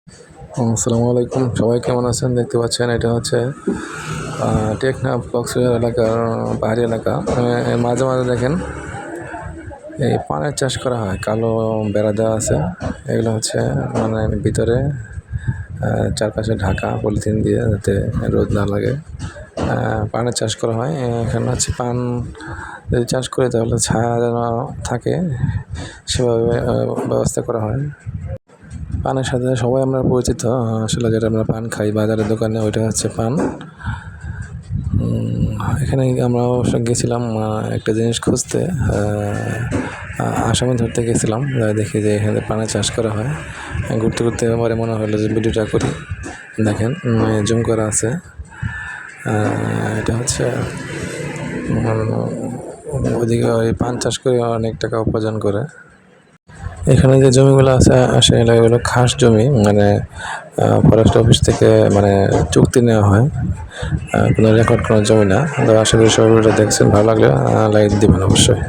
আসসালামু আলাইকুম, সবাই কেমন আছেন? দেখতে পাচ্ছেন এটা হচ্ছে টেকনাফ কক্সবাজার এলাকার পাহাড়ি এলাকা। মাঝে মাঝে দেখেন এই পানের চাষ করা হয়, কালো বেড়া দেওয়া আছে। এগুলো হচ্ছে মানে ভিতরে চারপাশে ঢাকা পলিথিন দিয়ে, যাতে রোদ না লাগে। পানের চাষ করা হয় এখানে হচ্ছে। পান যদি চাষ করে তাহলে ছায়া যেন থাকে, সেভাবে ব্যবস্থা করা হয়। পানের সাথে সবাই আমরা পরিচিত, আসলে যেটা আমরা পান খাই বাজারের দোকানে, ওইটা হচ্ছে পান। এখানে আমরা অবশ্য গেছিলাম একটা জিনিস খুঁজতে, আসামি ধরতে গেছিলাম। দেখি যে এখানে পানের চাষ করা হয়। ঘুরতে ঘুরতে এবারে মনে হলো যে ভিডিওটা করি। দেখেন জুম করা আছে। এটা হচ্ছে ওইদিকে ওই পান চাষ করে অনেক টাকা উপার্জন করে। এখানে যে জমিগুলো আছে আসলে এগুলো খাস জমি, মানে ফরেস্ট অফিস থেকে মানে চুক্তি নেওয়া হয়, কোনো রেকর্ড করার জমি না। তো আশা করি সবাই দেখছেন, ভালো লাগলে লাইক দিবেন অবশ্যই।